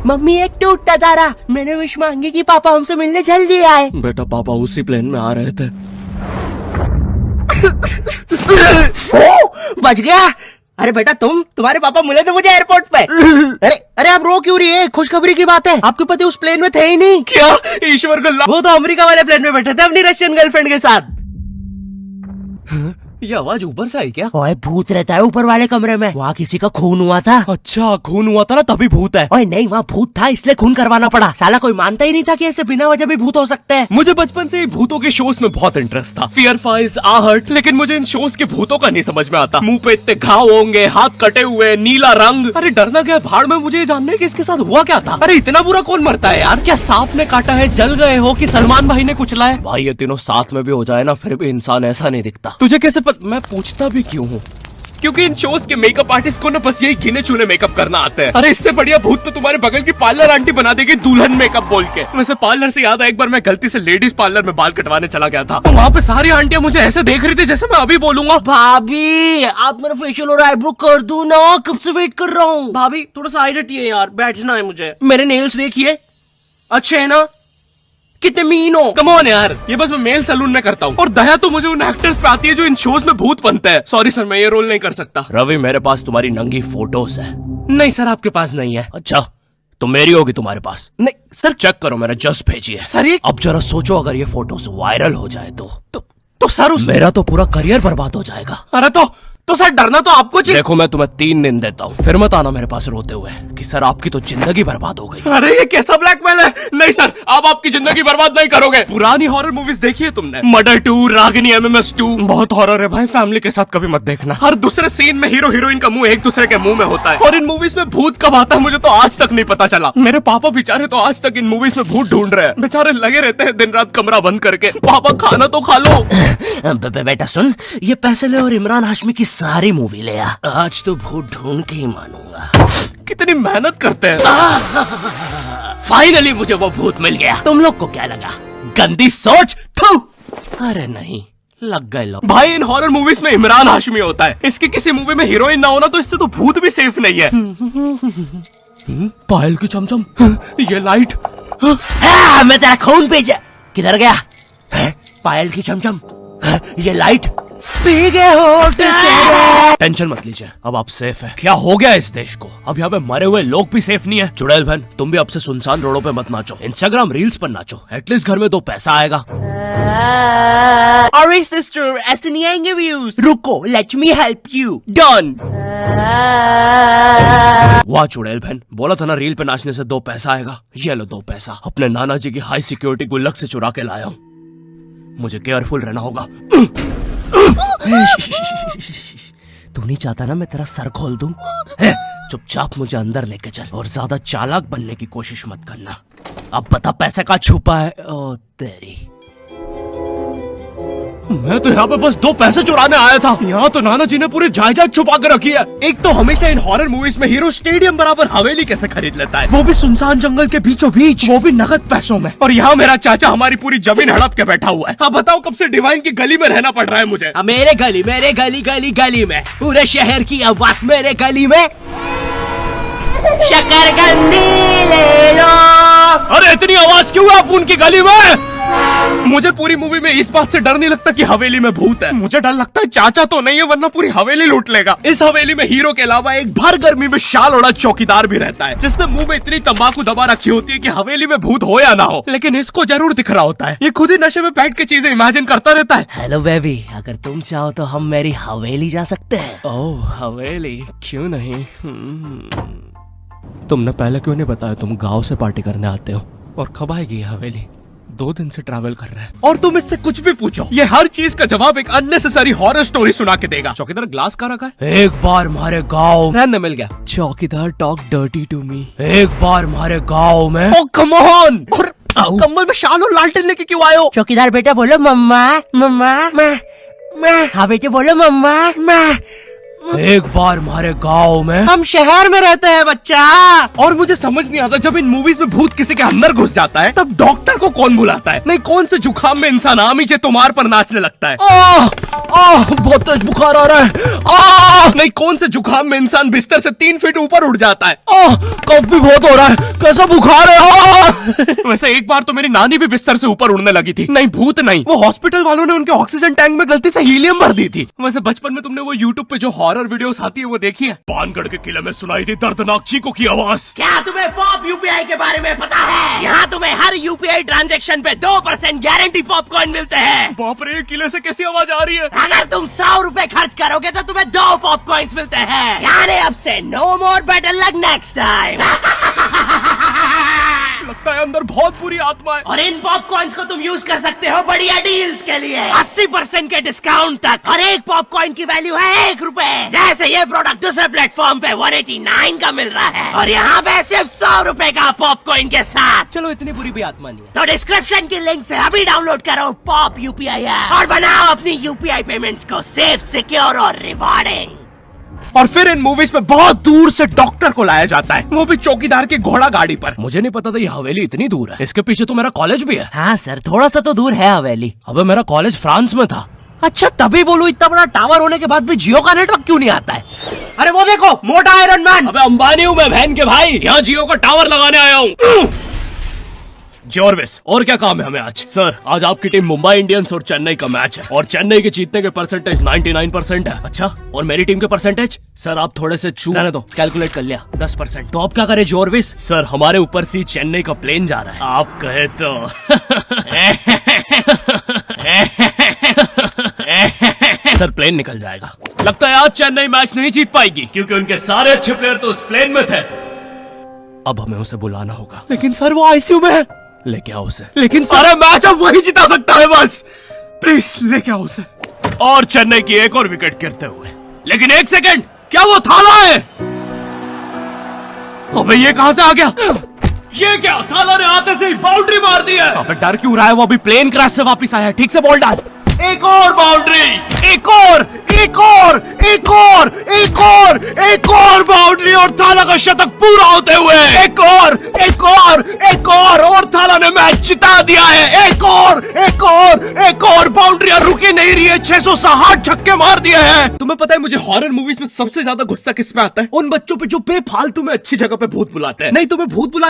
Mummy एक टूटता तारा, मैंने विश मांगी कि पापा हमसे मिलने जल्दी आए। बेटा पापा उसी प्लेन में आ रहे थे। बच गया। अरे बेटा तुम्हारे पापा मिले थे मुझे एयरपोर्ट पे। अरे आप रो क्यों रही है? खुशखबरी की बात है, आपके पति उस प्लेन में थे ही नहीं। क्या? ईश्वर को वो तो अमेरिका वाले प्लेन में बैठे थे अपनी रशियन गर्लफ्रेंड के साथ। ये आवाज ऊपर से आई क्या? ओए भूत रहता है ऊपर वाले कमरे में, वहाँ किसी का खून हुआ था। अच्छा खून हुआ था ना तभी भूत है। ओए नहीं, वहाँ भूत था इसलिए खून करवाना पड़ा। साला कोई मानता ही नहीं था कि ऐसे बिना वजह भी भूत हो सकते हैं। मुझे बचपन से ही भूतों के शोज में बहुत इंटरेस्ट था, फियर फाइल्स, आहट, लेकिन मुझे इन शोज के भूतों का नहीं समझ में आता। मुंह पे इतने घाव होंगे, हाथ कटे हुए, नीला रंग। अरे डरना क्या भाड़ में, मुझे ये जानना है कि इसके साथ हुआ क्या था। अरे इतना बुरा कौन मरता है यार? क्या सांप ने काटा है, जल गए हो कि सलमान भाई ने कुचला है? भाई ये तीनों साथ में भी हो जाए ना फिर भी इंसान ऐसा नहीं दिखता। तुझे कैसे मैं पूछता भी क्यों हूँ? क्योंकि इन शोज के मेकअप आर्टिस्ट को ना बस यही गिने चुने मेकअप करना आता है। अरे इससे बढ़िया भूत तो तुम्हारे बगल की पार्लर आंटी बना देगी दुल्हन मेकअप बोल के। वैसे पार्लर से याद है, एक बार मैं गलती से लेडीज पार्लर में बाल कटवाने चला गया था, तो वहाँ पे सारी आंटियां मुझे ऐसे देख रही थी जैसे मैं अभी बोलूंगा भाभी आप मेरा फेशियल और आईब्रो कर दो ना, कब से वेट कर रहा हूँ। भाभी थोड़ा सा साइड हटिए यार, बैठना है मुझे। मेरे नेल्स देखिए, अच्छे है ना? कितने मीन हो। कम ऑन यार, ये बस मैं मेल सैलून में करता हूँ। और दया तो मुझे उन एक्टर्स पे आती है जो इन शोज में भूत बनते हैं। सॉरी सर, मैं ये रोल नहीं कर सकता। रवि मेरे पास तुम्हारी नंगी फोटोज है। नहीं सर आपके पास नहीं है। अच्छा तो मेरी होगी तुम्हारे पास? नहीं सर। चेक करो, मैंने जस्ट भेजी है। सर ये अब जरा सोचो, अगर ये फोटोज वायरल हो जाए तो सर मेरा तो पूरा करियर बर्बाद हो जाएगा। अरे तो सर डरना तो आपको चाहिए। देखो मैं तुम्हें 3 दिन देता हूँ, फिर मत आना मेरे पास रोते हुए कि सर आपकी तो जिंदगी बर्बाद हो गई। अरे ये कैसा ब्लैकमेल है? नहीं सर, आप आपकी जिंदगी बर्बाद नहीं करोगे। पुरानी हॉरर मूवीज देखी है तुमने? मर्डर 2, रागिनी, MMS 2, बहुत हॉरर है भाई, फैमिली के साथ कभी मत देखना। हर दूसरे सीन में हीरो हीरोइन का मुंह एक दूसरे के मुंह में होता है। और इन मूवीज में भूत कब आता है मुझे तो आज तक नहीं पता चला। मेरे पापा बेचारे तो आज तक इन मूवीज में भूत ढूंढ रहे हैं। बेचारे लगे रहते हैं दिन रात कमरा बंद करके। पापा खाना तो खा लो। बेटा सुन, ये पैसे ले और इमरान हाशमी की सारी मूवी ले आ। आज तो भूत ढूंढ के ही मानूंगा। कितनी मेहनत करते हैं। फाइनली मुझे वो भूत मिल गया। तुम लोग को क्या लगा? गंदी सोच। थू। अरे नहीं, लग गए लोग। भाई इन हॉरर मूवीज में इमरान हाशमी होता है, इसकी किसी मूवी में हीरोइन ना होना तो इससे तो भूत भी सेफ नहीं है। पायल की चमचम, ये लाइट। मैं तेरा खून भेजा। किधर गया? पायल की चमचम, ये लाइट पी गए हो। टेंशन मत लीजिए, अब आप सेफ है। क्या हो गया इस देश को? अब यहाँ पे मरे हुए लोग भी सेफ नहीं है। चुड़ैल बहन तुम भी अब से सुनसान रोडों पे मत नाचो, इंस्टाग्राम रील्स पर नाचो, एटलीस्ट घर में 2 पैसा आएगा। अरे सिस्टर ऐसे नहीं आएंगे व्यूज। रुको, let me help you. Done. वाह चुड़ैल बहन, बोला था ना रील पे नाचने से 2 पैसा आएगा। ये लो 2 पैसा, अपने नाना जी की हाई सिक्योरिटी गुल्लक से चुरा के लाया हूँ। मुझे केयरफुल रहना होगा। तू नहीं चाहता ना मैं तेरा सर खोल दूं? चुपचाप मुझे अंदर लेके चल और ज्यादा चालाक बनने की कोशिश मत करना। अब बता पैसे का छुपा है? ओ तेरी, मैं तो यहाँ पे बस 2 पैसे चुराने आया था। यहाँ तो नाना जी ने पूरी जायदाद छुपा कर रखी है। एक तो हमेशा इन हॉरर मूवीज में हीरो स्टेडियम बराबर हवेली कैसे खरीद लेता है, वो भी सुनसान जंगल के बीचों बीच, वो भी नगद पैसों में। और यहाँ मेरा चाचा हमारी पूरी जमीन हड़प के बैठा हुआ है। अब बताओ कब से डिवाइन की गली में रहना पड़ रहा है मुझे। मेरे गली में पूरे शहर की आवाज मेरे गली में। शकरकंदी ले लो। अरे इतनी आवाज क्यों है आप उनकी गली में? मुझे पूरी मूवी में इस बात से डर नहीं लगता कि हवेली में भूत है, मुझे डर लगता है चाचा तो नहीं है वरना पूरी हवेली लूट लेगा। इस हवेली में हीरो के अलावा एक भर गर्मी में शाल ओढ़ा चौकीदार भी रहता है, जिसने मुंह में इतनी तंबाकू दबा रखी होती है कि हवेली में भूत हो या ना हो, लेकिन इसको जरूर दिख रहा होता है। ये खुद ही नशे में बैठ के चीजें इमेजिन करता रहता है। हेलो बेबी, अगर तुम चाहो तो हम मेरी हवेली जा सकते हैं। ओह हवेली, क्यों नहीं? तुमने पहले क्यों नहीं बताया तुम गाँव से पार्टी करने आते हो? और कब आएगी ये हवेली? 2 दिन से ट्रैवल कर रहा है और तुम इससे कुछ भी पूछो, ये हर चीज का जवाब एक अननेसेसरी हॉरर स्टोरी सुना के देगा। चौकीदार ग्लास कहाँ रखा है? एक बार हमारे गाँव रहने मिल गया। चौकीदार टॉक डर्टी टू मी। एक बार हमारे गाँव में। ओह कम ऑन। और कंबल में शाल और लालटेन लेके क्यों आए हो? चौकीदार बेटा बोलो मम्मा मम्मा। मैं। हाँ बेटे बोलो मम्मा। एक बार हमारे गांव में हम शहर में रहते हैं बच्चा। और मुझे समझ नहीं आता, जब इन मूवीज में भूत किसी के अंदर घुस जाता है तब डॉक्टर को कौन बुलाता है? नहीं, कौन से जुकाम में इंसान आमीचे तुम्हार पर नाचने लगता है? बहुत तेज बुखार आ रहा है। नहीं, कौन से जुकाम में इंसान बिस्तर से 3 फीट ऊपर उठ जाता है? कफ भी बहुत हो रहा है, कैसा बुखार है? वैसे एक बार तो मेरी नानी भी बिस्तर से ऊपर उड़ने लगी थी। नहीं, भूत नहीं, वो हॉस्पिटल वालों ने उनके ऑक्सीजन टैंक में गलती से हीलियम भर दी थी। वैसे बचपन में तुमने वो यूट्यूब पे जो हॉरर वीडियोस आती है वो देखी है? पानगढ़ के किले में सुनाई थी दर्दनाक चीखों की आवाज। क्या तुम्हें पॉप यूपीआई के बारे में पता है? यहाँ तुम्हें हर यूपीआई ट्रांजैक्शन पे 2% गारंटी पॉपकॉर्न मिलते हैं। बाप रे, किले से कैसी आवाज आ रही है? अगर तुम 100 रुपए खर्च करोगे तो तुम्हें 2 पॉपकॉर्न्स मिलते हैं। यानी अब से no more better luck next time. लगता है अंदर बहुत बुरी आत्मा है। और इन पॉपकॉर्न्स को तुम यूज कर सकते हो बढ़िया डील्स के लिए, 80% के डिस्काउंट तक। और एक पॉपकॉर्न की वैल्यू है 1 रुपए। जैसे ये प्रोडक्ट दूसरे प्लेटफॉर्म पे 189 का मिल रहा है और यहाँ पे सिर्फ 100 रुपए का पॉपकॉर्न के साथ। चलो, इतनी बुरी भी आत्मा नहीं है। तो डिस्क्रिप्शन की लिंक से अभी डाउनलोड करो पॉप यूपीआई ऐप और बनाओ अपनी यूपीआई पेमेंट्स को सेफ, सिक्योर और रिवॉर्डिंग। और फिर इन मूवीज में बहुत दूर से डॉक्टर को लाया जाता है, वो भी चौकीदार की घोड़ा गाड़ी पर। मुझे नहीं पता था ये हवेली इतनी दूर है। इसके पीछे तो मेरा कॉलेज भी है। हाँ सर, थोड़ा सा तो दूर है हवेली। अबे, मेरा कॉलेज फ्रांस में था। अच्छा, तभी बोलूं इतना बड़ा टावर होने के बाद भी जियो का नेटवर्क क्यों नहीं आता है? अरे वो देखो, मोटा आयरन मैन। अबे अंबानी हूँ मैं बहन के भाई, यहाँ जियो का टावर लगाने आया हूँ। जॉर्विस, और क्या काम है हमें आज? सर, आज आपकी टीम मुंबई इंडियंस और चेन्नई का मैच है और चेन्नई के जीतने के परसेंटेज 99% है। अच्छा, और मेरी टीम के परसेंटेज? सर, आप थोड़े से रहने दो, कैलकुलेट कर लिया, 10%। तो आप क्या करें जॉर्विस? सर, हमारे ऊपर से चेन्नई का प्लेन जा रहा है। आप कहे तो सर, प्लेन निकल जाएगा। लगता है आज चेन्नई मैच नहीं जीत पाएगी क्योंकि उनके सारे अच्छे प्लेयर तो उस प्लेन में थे। अब हमें उसे बुलाना होगा। लेकिन सर, वो आईसीयू में है। लेके आओ उसे। लेकिन सारे मैच अब वही जिता सकता है, बस प्लीज लेके आओ उसे। और चेन्नई की एक और विकेट गिरते हुए। लेकिन 1 सेकंड, क्या वो थाला है? अबे, ये कहां से आ गया? ये क्या, थाला ने आते से ही बाउंड्री मार दी है। अबे, डर क्यों रहा है? वो अभी प्लेन क्रैश से वापस आया है। ठीक से बॉल डाल। एक और बाउंड्री, एक और, एक और, एक और, एक और, एक और बाउंड्री और थाला का शतक पूरा होते हुए एक और, एक और, एक और थाला ने मैच जिता दिया है। एक और, एक और, एक और बाउंड्री रुकी नहीं रही है। 660 छक्के मार दिए हैं। तुम्हें पता है मुझे हॉरर मूवीज में सबसे ज्यादा गुस्सा किस पे आता है? उन बच्चों पे जो बेफालतू में अच्छी जगह पे भूत बुलाते हैं। नहीं, तुम्हें भूत बुला